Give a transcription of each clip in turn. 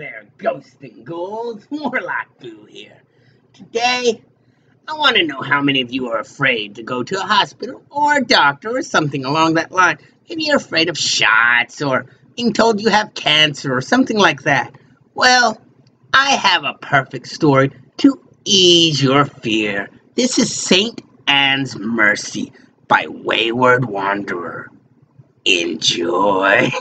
there, ghosts and ghouls. Warlock here. Today, I want to know how many of you are afraid to go to a hospital or a doctor or something along that line. Maybe you're afraid of shots or being told you have cancer or something like that. Well, I have a perfect story to ease your fear. This is St. Anne's Mercy by WayWardWanderer. Enjoy.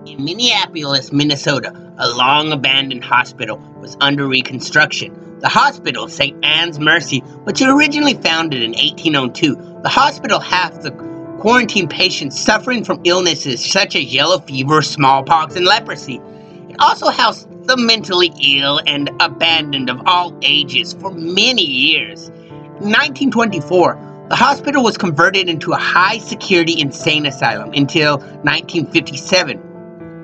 In Minneapolis, Minnesota, a long-abandoned hospital was under reconstruction. The hospital, St. Anne's Mercy, which was originally founded in 1802, the hospital housed the quarantine patients suffering from illnesses such as yellow fever, smallpox, and leprosy. It also housed the mentally ill and abandoned of all ages for many years. In 1924, the hospital was converted into a high-security insane asylum until 1957.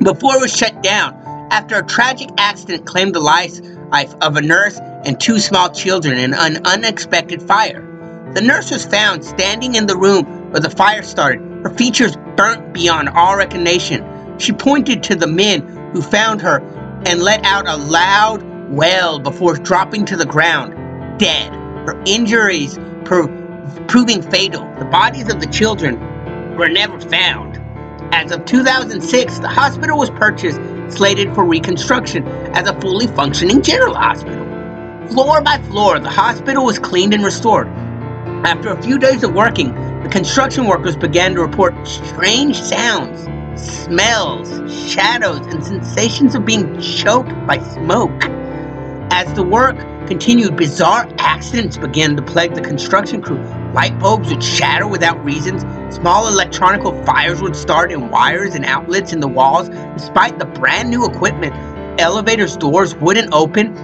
Before it was shut down, after a tragic accident claimed the life of a nurse and two small children in an unexpected fire. The nurse was found standing in the room where the fire started, her features burnt beyond all recognition. She pointed to the men who found her and let out a loud wail before dropping to the ground, dead, her injuries proving fatal. The bodies of the children were never found. As of 2006, the hospital was purchased, slated for reconstruction as a fully functioning general hospital. Floor by floor, the hospital was cleaned and restored. After a few days of working, the construction workers began to report strange sounds, smells, shadows, and sensations of being choked by smoke. As the work continued, bizarre accidents began to plague the construction crew. Light bulbs would shatter without reasons. Small electronical fires would start in wires and outlets in the walls. Despite the brand new equipment, elevators' doors wouldn't open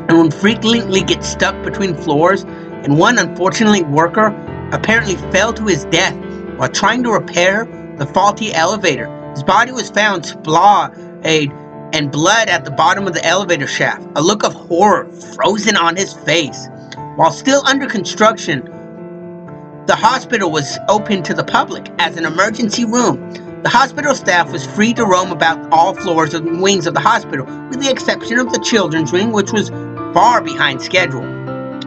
and would frequently get stuck between floors. And one unfortunate worker apparently fell to his death while trying to repair the faulty elevator. His body was found splayed and blood at the bottom of the elevator shaft, a look of horror frozen on his face. While still under construction, the hospital was open to the public as an emergency room. The hospital staff was free to roam about all floors and wings of the hospital, with the exception of the children's wing, which was far behind schedule.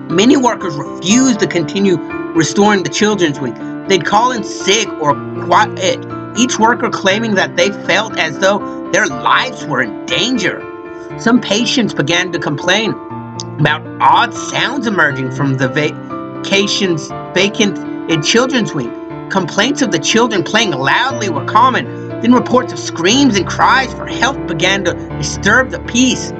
Many workers refused to continue restoring the children's wing. They'd call in sick or quiet, each worker claiming that they felt as though their lives were in danger. Some patients began to complain about odd sounds emerging from the vacant children's wing. Complaints of the children playing loudly were common. Then reports of screams and cries for help began to disturb the peace.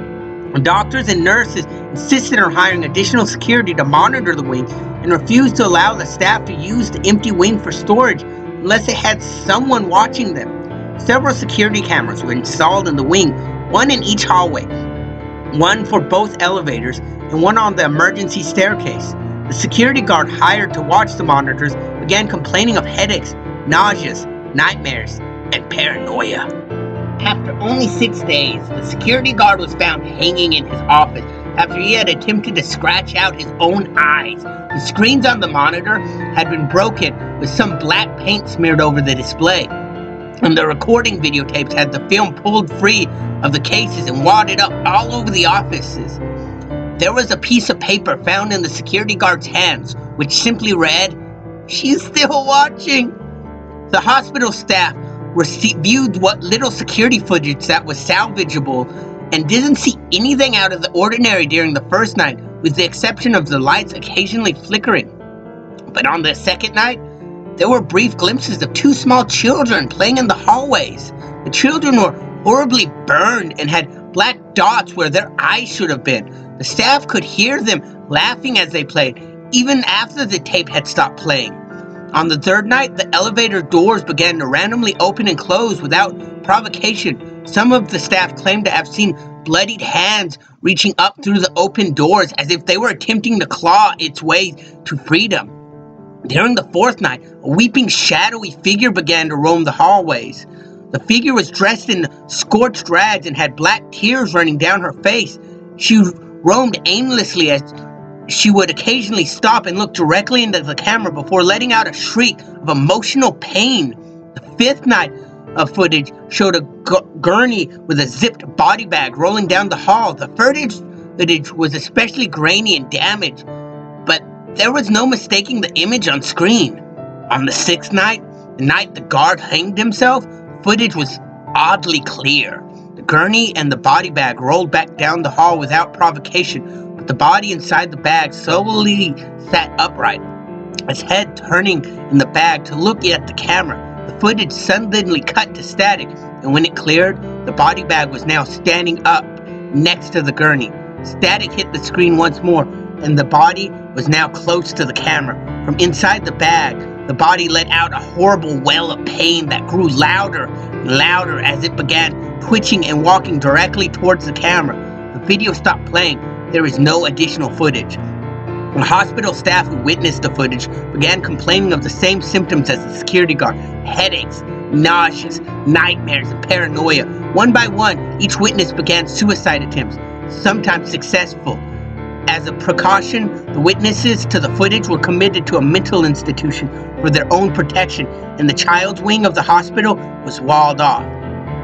Doctors and nurses insisted on hiring additional security to monitor the wing and refused to allow the staff to use the empty wing for storage unless they had someone watching them. Several security cameras were installed in the wing, one in each hallway, one for both elevators, and one on the emergency staircase. The security guard hired to watch the monitors began complaining of headaches, nausea, nightmares, and paranoia. After only 6 days, the security guard was found hanging in his office after he had attempted to scratch out his own eyes. The screens on the monitor had been broken with some black paint smeared over the display, and the recording videotapes had the film pulled free of the cases and wadded up all over the offices. There was a piece of paper found in the security guard's hands, which simply read, "She's still watching." The hospital staff viewed what little security footage that was salvageable and didn't see anything out of the ordinary during the first night, with the exception of the lights occasionally flickering. But on the second night, there were brief glimpses of two small children playing in the hallways. The children were horribly burned and had black dots where their eyes should have been. The staff could hear them laughing as they played, even after the tape had stopped playing. On the third night, the elevator doors began to randomly open and close without provocation. Some of the staff claimed to have seen bloodied hands reaching up through the open doors as if they were attempting to claw its way to freedom. During the fourth night, a weeping, shadowy figure began to roam the hallways. The figure was dressed in scorched rags and had black tears running down her face. She roamed aimlessly as She would occasionally stop and look directly into the camera before letting out a shriek of emotional pain. The fifth night of footage showed a gurney with a zipped body bag rolling down the hall. The footage was especially grainy and damaged, but there was no mistaking the image on screen. On the sixth night, the night the guard hanged himself, footage was oddly clear. The gurney and the body bag rolled back down the hall without provocation, but the body inside the bag slowly sat upright, its head turning in the bag to look at the camera. The footage suddenly cut to static, and when it cleared, the body bag was now standing up next to the gurney. Static hit the screen once more, and the body was now close to the camera. From inside the bag, the body let out a horrible wail of pain that grew louder and louder as it began twitching and walking directly towards the camera. The video stopped playing. There is no additional footage. The hospital staff who witnessed the footage began complaining of the same symptoms as the security guard: headaches, nausea, nightmares, and paranoia. One by one, each witness began suicide attempts, sometimes successful. As a precaution, the witnesses to the footage were committed to a mental institution for their own protection, and the child's wing of the hospital was walled off.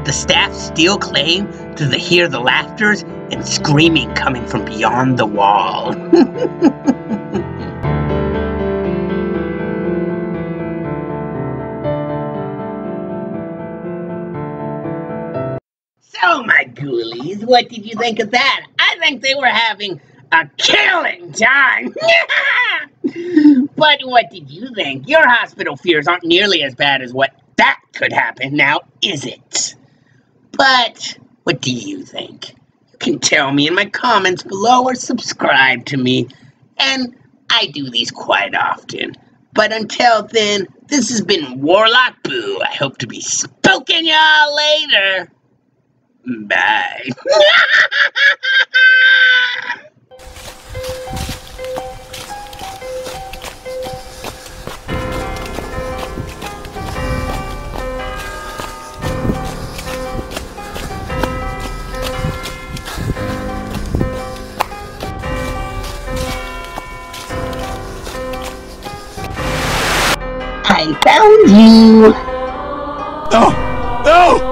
The staff still claim to hear the laughters and screaming coming from beyond the wall. So, my ghoulies, what did you think of that? I think they were having a killing time. But what did you think? Your hospital fears aren't nearly as bad as what that could happen, now is it? But what do you think? You can tell me in my comments below or subscribe to me. And I do these quite often. But until then, this has been Warlock Boo. I hope to be spoken y'all later. Bye. I found you. No! No!